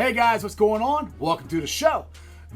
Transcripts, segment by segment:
Hey guys, what's going on? Welcome to the show.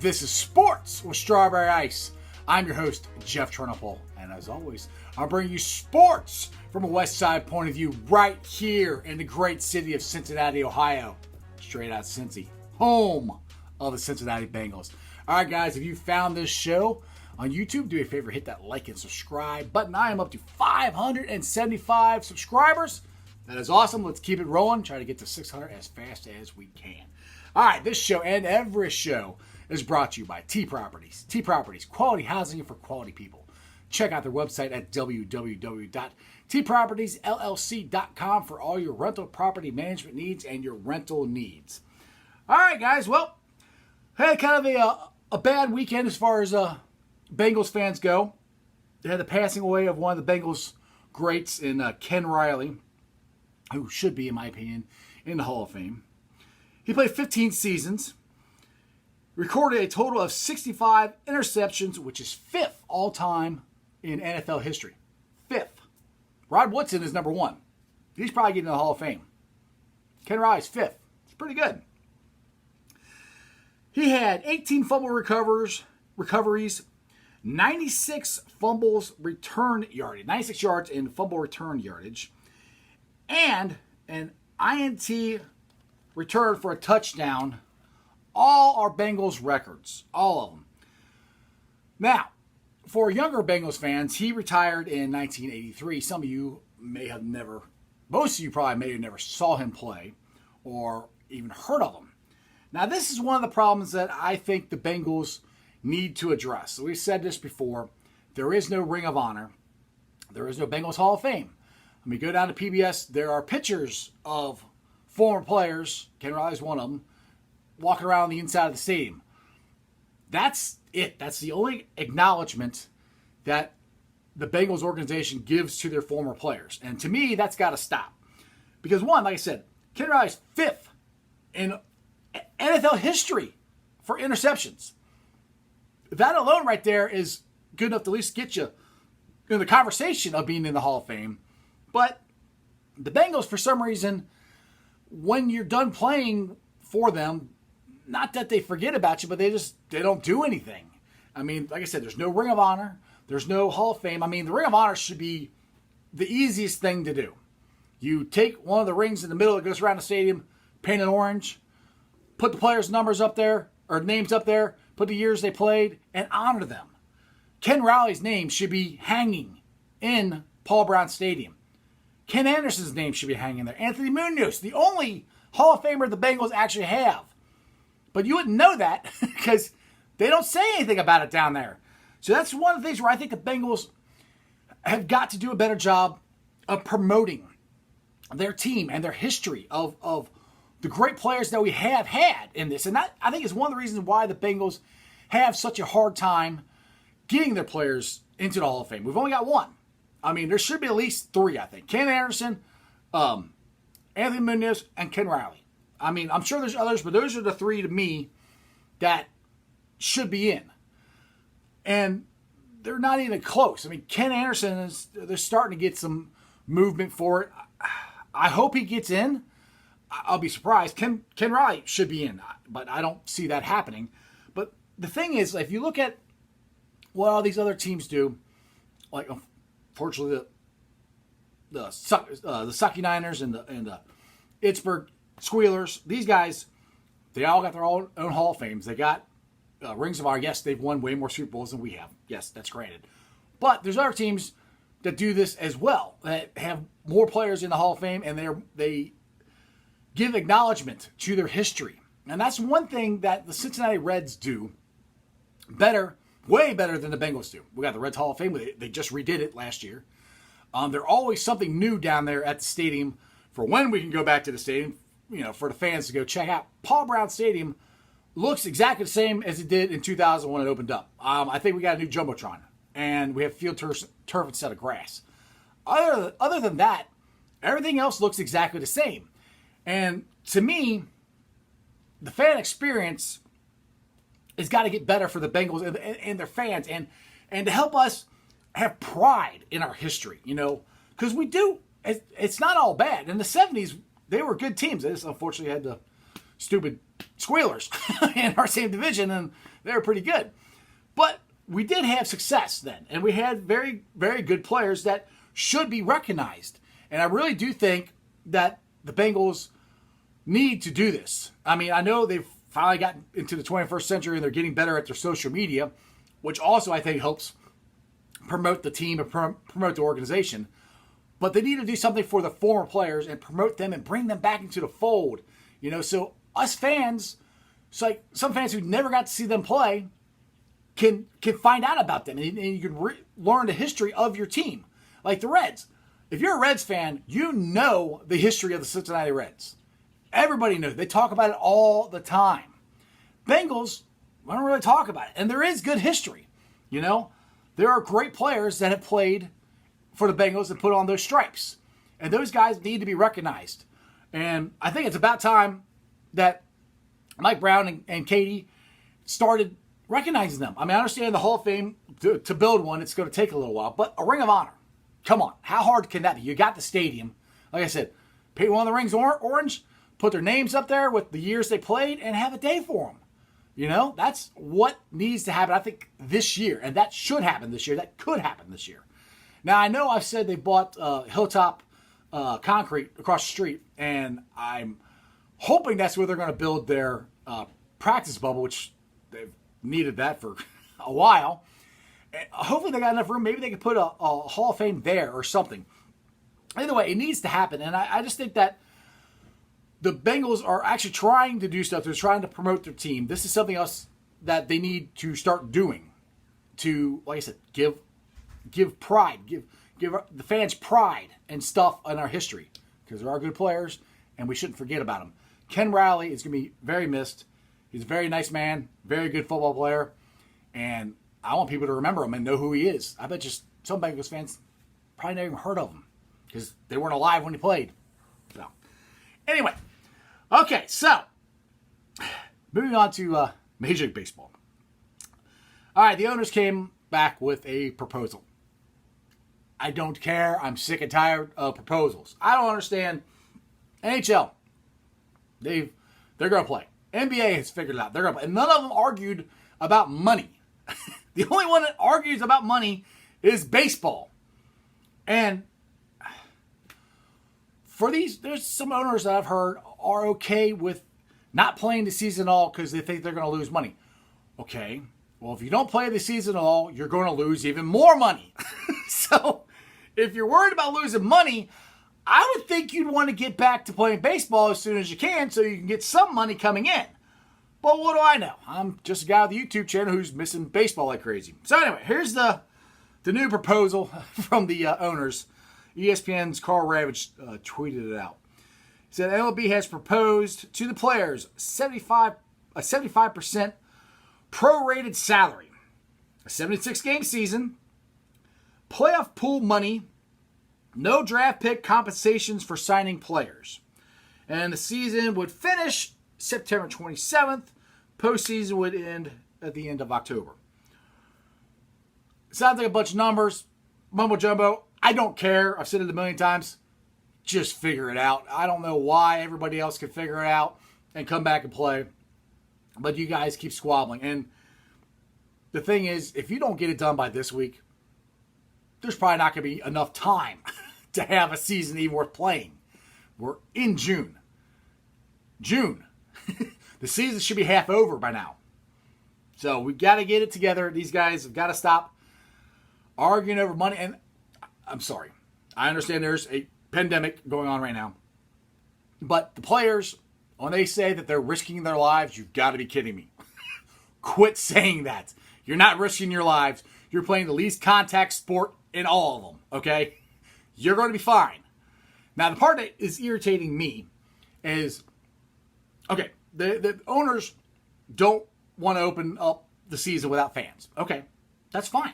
This is Sports with Strawberry Ice. I'm your host, Jeff Turnipple, and as always, I'll bring you sports from a West Side point of view right here in the great city of Cincinnati, Ohio. Straight out Cincy, home of the Cincinnati Bengals. All right, guys, if you found this show on YouTube, do me a favor, hit that like and subscribe button. I am up to 575 subscribers. That is awesome. Let's keep it rolling. Try to get to 600 as fast as we can. All right, this show and every show is brought to you by T Properties. T Properties, quality housing for quality people. Check out their website at www.tpropertiesllc.com for all your rental property management needs and your rental needs. All right, guys. Well, had kind of a bad weekend as far as Bengals fans go. They had the passing away of one of the Bengals greats in Ken Riley, who should be, in my opinion, in the Hall of Fame. He played 15 seasons, recorded a total of 65 interceptions, which is fifth all-time in NFL history. Fifth. Rod Woodson is number one. He's probably getting in the Hall of Fame. Ken Riley's fifth. It's pretty good. He had 18 fumble recoveries, 96 fumbles return yardage, 96 yards in fumble return yardage, and an INT return for a touchdown. All are Bengals records. All of them. Now, for younger Bengals fans, he retired in 1983. Some of you may have never, most of you probably may have never saw him play or even heard of him. Now, this is one of the problems that I think the Bengals need to address. So we've said this before. There is no Ring of Honor. There is no Bengals Hall of Fame. When we go down to PBS, there are pictures of former players, Ken Riley's one of them, walking around the inside of the stadium. That's it. That's the only acknowledgement that the Bengals organization gives to their former players. And to me, that's got to stop. Because one, like I said, Ken Riley's fifth in NFL history for interceptions. That alone right there is good enough to at least get you in the conversation of being in the Hall of Fame. But the Bengals, for some reason, when you're done playing for them, not that they forget about you, but they don't do anything. I mean, like I said, there's no Ring of Honor. There's no Hall of Fame. I mean, the Ring of Honor should be the easiest thing to do. You take one of the rings in the middle that goes around the stadium, paint it orange, put the players' numbers up there, or names up there, put the years they played, and honor them. Ken Riley's name should be hanging in Paul Brown Stadium. Ken Anderson's name should be hanging there. Anthony Munoz, the only Hall of Famer the Bengals actually have. But you wouldn't know that because they don't say anything about it down there. So that's one of the things where I think the Bengals have got to do a better job of promoting their team and their history of the great players that we have had in this. And that, I think, is one of the reasons why the Bengals have such a hard time getting their players into the Hall of Fame. We've only got one. I mean, there should be at least three, I think. Ken Anderson, Anthony Munoz, and Ken Riley. I mean, I'm sure there's others, but those are the three to me that should be in. And they're not even close. I mean, Ken Anderson, they're starting to get some movement for it. I hope he gets in. I'll be surprised. Ken Riley should be in, but I don't see that happening. But the thing is, if you look at what all these other teams do, like unfortunately the Sucky Niners and the Pittsburgh Squealers, these guys, they all got their own Hall of Fames. They got rings of honor. Yes, they've won way more Super Bowls than we have. Yes, that's granted. But there's other teams that do this as well, that have more players in the Hall of Fame, and they give acknowledgement to their history. And that's one thing that the Cincinnati Reds do better, way better than the Bengals do. We got the Reds Hall of Fame. They just redid it last year. There's always something new down there at the stadium for when we can go back to the stadium, for the fans to go check out. Paul Brown Stadium looks exactly the same as it did in 2000 when it opened up. I think we got a new Jumbotron, and we have field turf instead of grass. Other than that, everything else looks exactly the same. And to me, the fan experience has got to get better for the Bengals and their fans, and to help us have pride in our history, because we do. It's not all bad. In the 70s, they were good teams. They just unfortunately had to stupid Squealers in our same division, and they were pretty good. But we did have success then, and we had very, very good players that should be recognized. And I really do think that the Bengals need to do this. I mean, I know they've finally gotten into the 21st century and they're getting better at their social media, which also I think helps promote the team and promote the organization. But they need to do something for the former players and promote them and bring them back into the fold. You know, so us fans, it's like some fans who never got to see them play can find out about them, and you can learn the history of your team. Like the Reds. If you're a Reds fan, you know the history of the Cincinnati Reds. Everybody knows. They talk about it all the time. Bengals, we don't really talk about it. And there is good history. You know, there are great players that have played for the Bengals and put on those stripes. And those guys need to be recognized. And I think it's about time that Mike Brown and Katie started recognizing them. I mean, I understand the Hall of Fame, to build one, it's going to take a little while. But a Ring of Honor, come on. How hard can that be? You got the stadium. Like I said, paint one of the rings orange, put their names up there with the years they played, and have a day for them. You know, that's what needs to happen, I think, this year. And that should happen this year. That could happen this year. Now, I know I've said they bought Hilltop Concrete across the street, and I'm hoping that's where they're going to build their practice bubble, which they've needed that for a while. And hopefully they got enough room. Maybe they could put a Hall of Fame there or something. Either way, it needs to happen. And I just think that the Bengals are actually trying to do stuff. They're trying to promote their team. This is something else that they need to start doing to, like I said, give pride, give the fans pride and stuff in our history, because there are good players and we shouldn't forget about them. Ken Riley is going to be very missed. He's a very nice man, very good football player, and I want people to remember him and know who he is. I bet just some Bengals fans probably never even heard of him because they weren't alive when he played. So, anyway, okay, so moving on to Major League Baseball. All right, the owners came back with a proposal. I don't care. I'm sick and tired of proposals. I don't understand. NHL, they're going to play. NBA has figured it out. They're going to play. And none of them argued about money. The only one that argues about money is baseball. And for these, there's some owners that I've heard are okay with not playing the season at all because they think they're going to lose money. Okay, well, if you don't play the season at all, you're going to lose even more money. So if you're worried about losing money, I would think you'd want to get back to playing baseball as soon as you can so you can get some money coming in. But what do I know? I'm just a guy with a YouTube channel who's missing baseball like crazy. So anyway, here's the new proposal from the owners. ESPN's Carl Ravitch tweeted it out. He said MLB has proposed to the players a 75% prorated salary, a 76-game season, playoff pool money, no draft pick compensations for signing players. And the season would finish September 27th. Postseason would end at the end of October. Sounds like a bunch of numbers. Mumbo jumbo. I don't care. I've said it a million times. Just figure it out. I don't know why everybody else can figure it out and come back and play. But you guys keep squabbling. And the thing is, if you don't get it done by this week, there's probably not going to be enough time to have a season even worth playing. We're in June. The season should be half over by now. So we got to get it together. These guys have got to stop arguing over money. And I'm sorry. I understand there's a pandemic going on right now. But the players, when they say that they're risking their lives, you've got to be kidding me. Quit saying that. You're not risking your lives. You're playing the least contact sport in all of them, okay? You're going to be fine. Now, the part that is irritating me is, okay, the owners don't want to open up the season without fans. Okay, that's fine.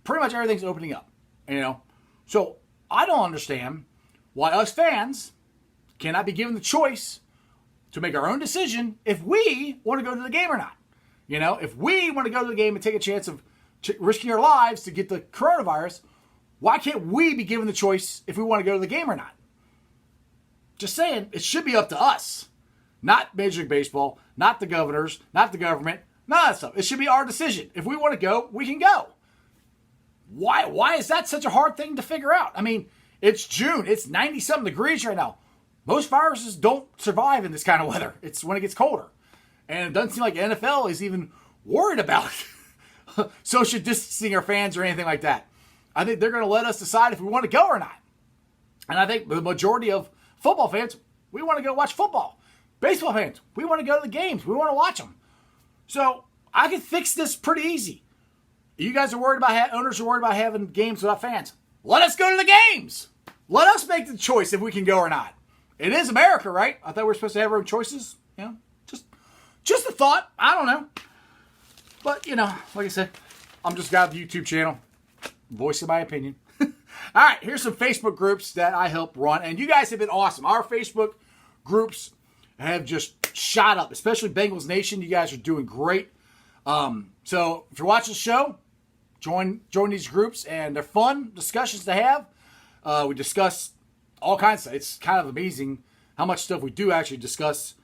Pretty much everything's opening up, you know? So I don't understand why us fans cannot be given the choice to make our own decision if we want to go to the game or not. You know, if we want to go to the game and take a chance of risking our lives to get the coronavirus, why can't we be given the choice if we want to go to the game or not? Just saying, it should be up to us. Not Major League Baseball, not the governors, not the government, none of that stuff. It should be our decision. If we want to go, we can go. Why is that such a hard thing to figure out? I mean, it's June. It's 90-something degrees right now. Most viruses don't survive in this kind of weather. It's when it gets colder. And it doesn't seem like the NFL is even worried about social distancing or fans or anything like that. I think they're going to let us decide if we want to go or not. And I think the majority of football fans, we want to go watch football. Baseball fans, we want to go to the games. We want to watch them. So I can fix this pretty easy. You guys are worried about, owners are worried about having games without fans. Let us go to the games. Let us make the choice if we can go or not. It is America, right? I thought we were supposed to have our own choices. You know, just a thought. I don't know. But, you know, like I said, I'm just got the YouTube channel. Voice of my opinion. All right, here's some Facebook groups that I help run. And you guys have been awesome. Our Facebook groups have just shot up, especially Bengals Nation. You guys are doing great. So if you're watching the show, join these groups, and they're fun discussions to have. We discuss all kinds of stuff. It's kind of amazing how much stuff we do actually discuss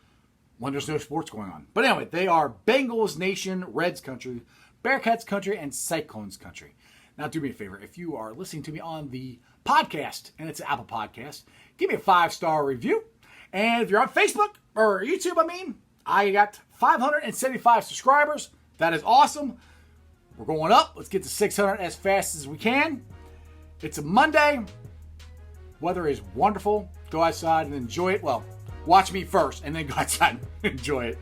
when there's no sports going on. But anyway, they are Bengals Nation, Reds Country, Bearcats Country, and Cyclones Country. Now, do me a favor. If you are listening to me on the podcast, and it's an Apple podcast, give me a 5-star review. And if you're on Facebook, or YouTube, I got 575 subscribers. That is awesome. We're going up. Let's get to 600 as fast as we can. It's a Monday. Weather is wonderful. Go outside and enjoy it. Well, watch me first and then go outside and enjoy it.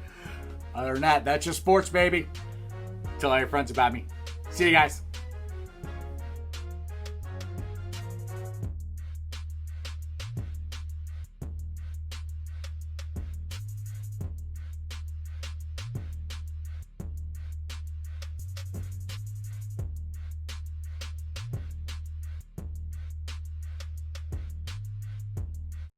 Other than that, that's just sports, baby. Tell all your friends about me. See you guys.